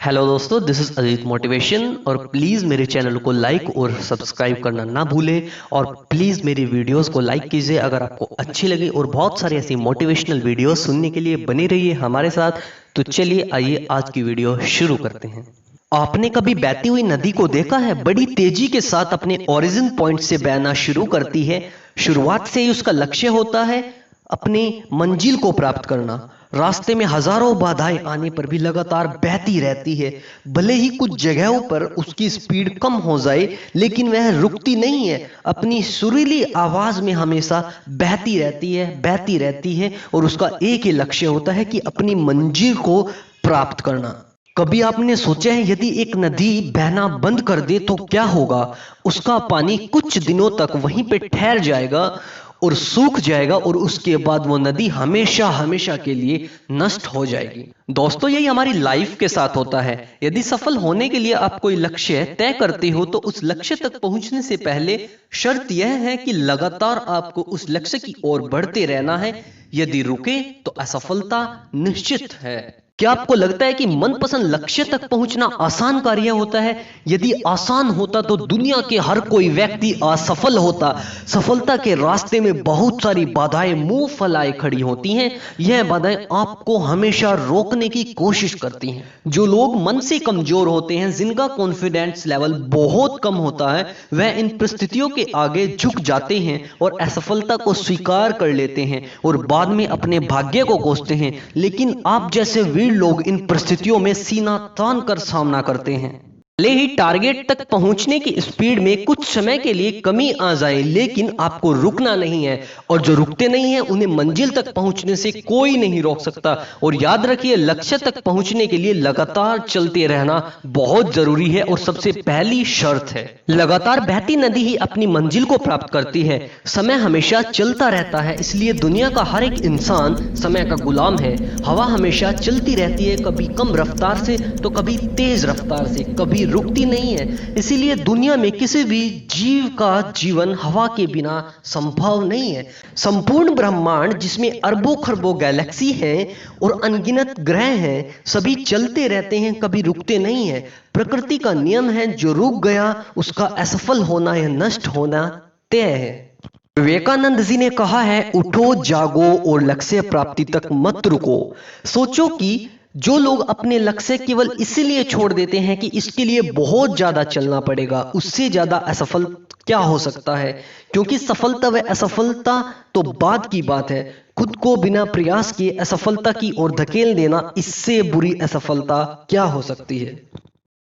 Hello दोस्तों, this is Ajit motivation. और please मेरे चैनल को लाइक और सब्सक्राइब करना ना भूलें। और प्लीज़ मेरी वीडियोस को लाइक कीजिए अगर आपको अच्छी लगी, और बहुत सारी ऐसी मोटिवेशनल वीडियोस सुनने के लिए बने रहिए हमारे साथ। तो चलिए आइए आज की वीडियो शुरू करते हैं। आपने कभी बहती हुई नदी को देखा है? बड़ी तेजी के साथ अपने ओरिजिन पॉइंट से बहना शुरू करती है। शुरुआत से ही उसका लक्ष्य होता है अपनी मंजिल को प्राप्त करना। रास्ते में हजारों बाधाएं आने पर भी लगातार बहती रहती है। भले ही कुछ जगहों पर उसकी स्पीड कम हो जाए, लेकिन वह रुकती नहीं है। अपनी सुरीली आवाज में हमेशा बहती रहती है और उसका एक ही लक्ष्य होता है कि अपनी मंजिल को प्राप्त करना। कभी आपने सोचा है यदि एक नदी बहना बंद कर दे तो क्या होगा? उसका पानी कुछ दिनों तक वहीं पे ठहर जाएगा और सूख जाएगा, और उसके बाद वो नदी हमेशा हमेशा के लिए नष्ट हो जाएगी। दोस्तों, यही हमारी लाइफ के साथ होता है। यदि सफल होने के लिए आप कोई लक्ष्य तय करते हो तो उस लक्ष्य तक पहुंचने से पहले शर्त यह है कि लगातार आपको उस लक्ष्य की ओर बढ़ते रहना है। यदि रुके तो असफलता निश्चित है। क्या आपको लगता है कि मनपसंद लक्ष्य तक पहुंचना आसान कार्य होता है? यदि आसान होता तो दुनिया के हर कोई व्यक्ति असफल होता। सफलता के रास्ते में बहुत सारी बाधाएं मुंह फैलाए खड़ी होती हैं। यह बाधाएं आपको हमेशा रोकने की कोशिश करती हैं। जो लोग मन से कमजोर होते हैं, जिनका कॉन्फिडेंस लेवल बहुत कम होता है, वह इन परिस्थितियों के आगे झुक जाते हैं और असफलता को स्वीकार कर लेते हैं और बाद में अपने भाग्य को कोसते हैं। लेकिन आप जैसे लोग इन परिस्थितियों में सीना तान कर सामना करते हैं। भले ही टारगेट तक पहुंचने की स्पीड में कुछ समय के लिए कमी आ जाए, लेकिन आपको रुकना नहीं है। और जो रुकते नहीं है उन्हें मंजिल तक पहुंचने से कोई नहीं रोक सकता। और याद रखिए, लक्ष्य तक पहुंचने के लिए लगातार चलते रहना बहुत जरूरी है और सबसे पहली शर्त है। लगातार बहती नदी ही अपनी मंजिल को प्राप्त करती है। समय हमेशा चलता रहता है, इसलिए दुनिया का हर एक इंसान समय का गुलाम है। हवा हमेशा चलती रहती है, कभी कम रफ्तार से तो कभी तेज रफ्तार से, कभी रुकती नहीं है। इसीलिए दुनिया में किसी भी जीव का जीवन हवा के बिना संभव नहीं है। संपूर्ण ब्रह्मांड, जिसमें अरबों खरबों गैलेक्सी हैं और अनगिनत ग्रह हैं, सभी चलते रहते हैं, कभी रुकते नहीं है। प्रकृति का नियम है, जो रुक गया उसका असफल होना या नष्ट होना तय है। विवेकानंद जी ने कहा है, उठो जागो और लक्ष्य प्राप्ति तक मत रुको। सोचो कि जो लोग अपने लक्ष्य केवल इसलिए छोड़ देते हैं कि इसके लिए बहुत ज्यादा चलना पड़ेगा, उससे ज्यादा असफल क्या हो सकता है? क्योंकि सफलता व असफलता तो बाद की बात है। खुद को बिना प्रयास किए असफलता की ओर धकेल देना, इससे बुरी असफलता क्या हो सकती है?